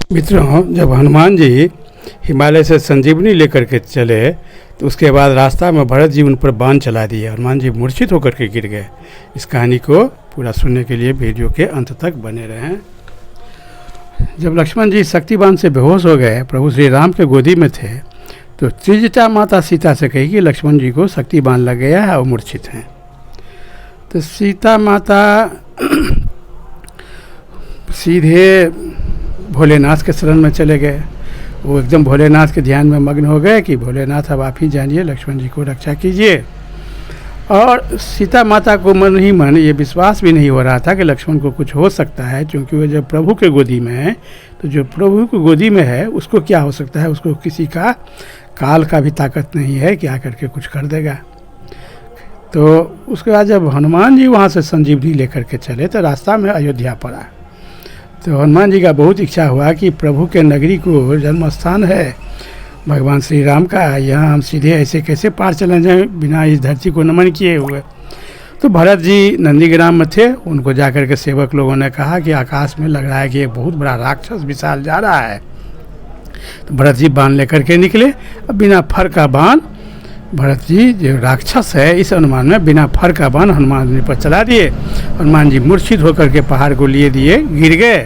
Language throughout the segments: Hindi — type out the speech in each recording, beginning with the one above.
मित्रों, जब हनुमान जी हिमालय से संजीवनी लेकर के चले तो उसके बाद रास्ता में भरत जी उन पर बाण चला दिए। हनुमान जी मूर्छित होकर के गिर गए। इस कहानी को पूरा सुनने के लिए वीडियो के अंत तक बने रहें। जब लक्ष्मण जी शक्तिबाण से बेहोश हो गए, प्रभु श्री राम के गोदी में थे, तो त्रिजटा माता सीता से कही कि लक्ष्मण जी को शक्तिबाण लग गया है और मूर्छित हैं। तो सीता माता सीधे भोलेनाथ के शरण में चले गए। वो एकदम भोलेनाथ के ध्यान में मग्न हो गए कि भोलेनाथ अब आप ही जानिए, लक्ष्मण जी को रक्षा कीजिए। और सीता माता को मन ही मन ये विश्वास भी नहीं हो रहा था कि लक्ष्मण को कुछ हो सकता है, क्योंकि वो जब प्रभु के गोदी में है तो जो प्रभु की गोदी में है उसको क्या हो सकता है, उसको किसी का काल का भी ताकत नहीं है कि आकर के कुछ कर देगा। तो उसके बाद जब हनुमान जी वहाँ से संजीवनी लेकर के चले तो रास्ता में अयोध्या पड़ा। तो हनुमान जी का बहुत इच्छा हुआ कि प्रभु के नगरी को जन्म स्थान है भगवान श्री राम का, यहाँ हम सीधे ऐसे कैसे पार चले जाएं बिना इस धरती को नमन किए हुए। तो भरत जी नंदीग्राम में थे। उनको जाकर के सेवक लोगों ने कहा कि आकाश में लग रहा है कि एक बहुत बड़ा राक्षस विशाल जा रहा है। तो भरत जी बाण लेकर के निकले। अब बिना फर का बाण भरत जी जो राक्षस है इस अनुमान में बिना फर का बाण हनुमान जी पर चला दिए। हनुमान जी मूर्छित होकर के पहाड़ को लिए दिए, गिर गए।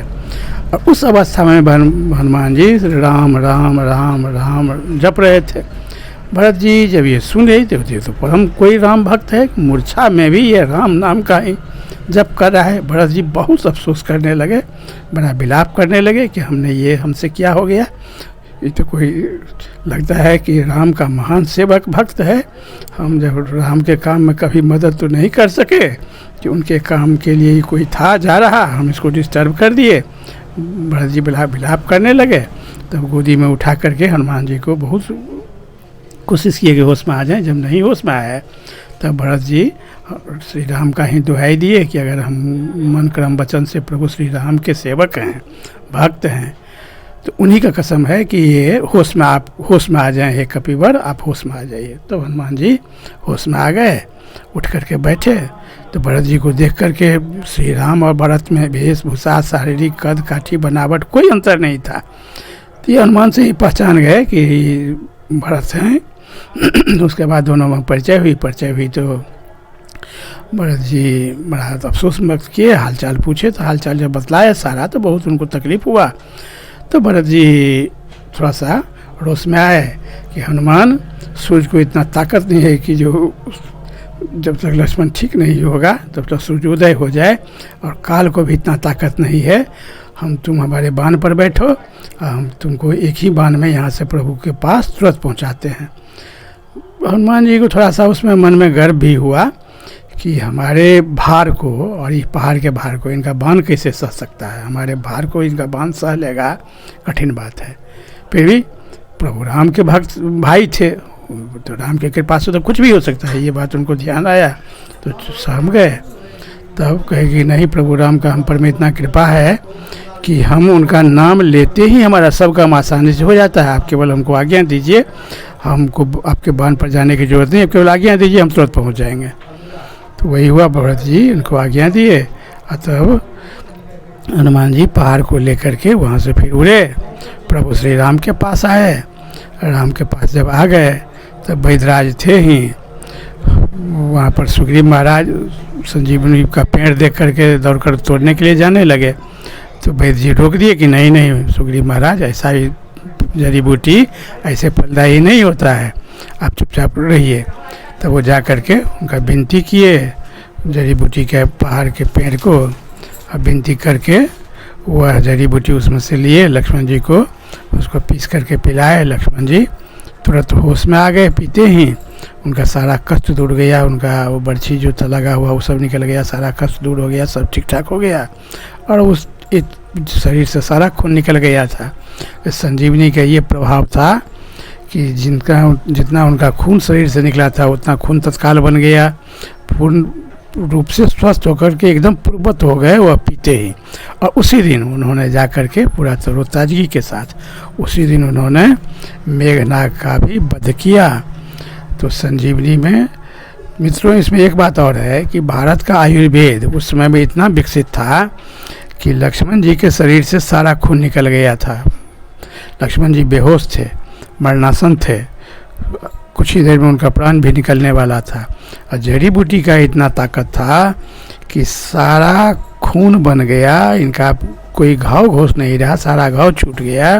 और उस अवस्था में हनुमान जी राम राम राम राम जप रहे थे। भरत जी जब ये सुने तो परम कोई राम भक्त है, मूर्छा में भी ये राम नाम का ही जप कर रहा है। भरत जी बहुत अफसोस करने लगे, बड़ा विलाप करने लगे कि हमसे क्या हो गया। ये तो कोई लगता है कि राम का महान सेवक भक्त है, हम जब राम के काम में कभी मदद तो नहीं कर सके कि उनके काम के लिए ही कोई था जा रहा, हम इसको डिस्टर्ब कर दिए। भरत जी विलाप करने लगे। तब गोदी में उठा करके हनुमान जी को बहुत कोशिश किए कि होश में आ जाएं। जब नहीं होश में आए तब भरत जी श्री राम का ही दुहाई दिए कि अगर हम मन कर्म वचन से प्रभु श्री राम के सेवक हैं, भक्त हैं, तो उन्हीं का कसम है कि ये होश में आ जाएं, हे कपिवर आप होश में आ जाइए। तो हनुमान जी होश में आ गए, उठ करके बैठे। तो भरत जी को देख करके श्री राम और भरत में वेशभूषा, शारीरिक कद काठी बनावट कोई अंतर नहीं था। तो ये हनुमान से ही पहचान गए कि भरत हैं। उसके बाद दोनों में परिचय हुई तो भरत जी बड़ा अफसोस व्यक्त किए, हालचाल पूछे। तो हालचाल जब बतलाया सारा तो बहुत उनको तकलीफ़ हुआ। तो भरत जी थोड़ा सा रोष में आए कि हनुमान, सूर्य को इतना ताकत नहीं है कि जो जब तक लक्ष्मण ठीक नहीं होगा तब तक सूर्योदय हो जाए, और काल को भी इतना ताकत नहीं है। तुम हमारे बाण पर बैठो और हम तुमको एक ही बाण में यहाँ से प्रभु के पास तुरंत पहुँचाते हैं। हनुमान जी को थोड़ा सा उसमें मन में गर्व भी हुआ कि हमारे भार को और इस पहाड़ के भार को इनका बाण कैसे सह सकता है, हमारे भार को इनका बाण सह लेगा, कठिन बात है। फिर भी प्रभु राम के भक्त भाई थे, तो राम के कृपा से तो कुछ भी हो सकता है। ये बात उनको ध्यान आया तो सहम गए। तब कहेगी नहीं, प्रभु राम का हम पर में इतना कृपा है कि हम उनका नाम लेते ही हमारा सब काम आसानी से हो जाता है। आप केवल हमको आज्ञा दीजिए, हमको आपके बाण पर जाने की जरूरत नहीं है, केवल आज्ञा दीजिए, हम तुरंत पहुँच जाएंगे। तो वही हुआ, भरत जी उनको आज्ञा दिए। तब हनुमान जी पहाड़ को लेकर के वहाँ से फिर उड़े, प्रभु श्री राम के पास आए। राम के पास जब आ गए तब वैदराज थे ही वहाँ पर। सुग्रीव महाराज संजीवनी का पेड़ देख करके दौड़कर तोड़ने के लिए जाने लगे। तो वैद्य जी रोक दिए कि नहीं सुग्रीव महाराज, ऐसा ही जड़ी बूटी ऐसे फलदायी नहीं होता है, आप चुपचाप रहिए। तब वो जा करके उनका विनती किए जड़ी बूटी के पहाड़ के पेड़ को, और विनती करके वह जड़ी बूटी उसमें से लिए, लक्ष्मण जी को उसको पीस करके पिलाए। लक्ष्मण जी तुरंत होश में आ गए। पीते ही उनका सारा कष्ट दूर गया, उनका वो बर्छी जो था लगा हुआ वो सब निकल गया, सारा कष्ट दूर हो गया, सब ठीक ठाक हो गया। और उस शरीर से सारा खून निकल गया था। इस संजीवनी का ये प्रभाव था कि जितना उनका खून शरीर से निकला था उतना खून तत्काल बन गया, पूर्ण रूप से स्वस्थ होकर के एकदम पूर्ववत हो गए वह पीते ही। और उसी दिन उन्होंने जा कर के पूरा तरोताजगी के साथ उसी दिन उन्होंने मेघनाग का भी वध किया। तो संजीवनी में मित्रों इसमें एक बात और है कि भारत का आयुर्वेद उस समय में इतना विकसित था कि लक्ष्मण जी के शरीर से सारा खून निकल गया था। लक्ष्मण जी बेहोश थे, मरणासन थे, कुछ ही देर में उनका प्राण भी निकलने वाला था। और जड़ी बूटी का इतना ताकत था कि सारा खून बन गया, इनका कोई घाव घोष नहीं रहा, सारा घाव छूट गया।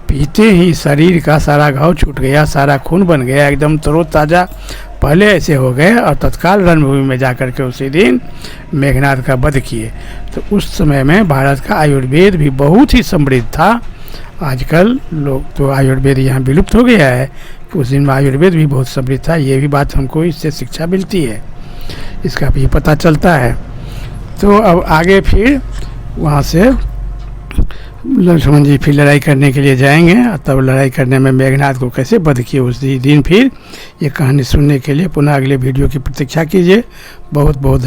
पीते ही शरीर का सारा घाव छूट गया, सारा खून बन गया, एकदम तरोताज़ा पहले ऐसे हो गए। और तत्काल रणभूमि में जाकर के उसी दिन मेघनाद का वध किए। तो उस समय में भारत का आयुर्वेद भी बहुत ही समृद्ध था। आजकल लोग तो आयुर्वेद यहाँ विलुप्त हो गया है, उस दिन में आयुर्वेद भी बहुत समृद्ध था। ये भी बात हमको इससे शिक्षा मिलती है, इसका भी पता चलता है। तो अब आगे फिर वहाँ से लक्ष्मण जी फिर लड़ाई करने के लिए जाएंगे। तब लड़ाई करने में मेघनाद को कैसे वध किए उस दिन फिर ये कहानी सुनने के लिए पुनः अगले वीडियो की प्रतीक्षा कीजिए। बहुत बहुत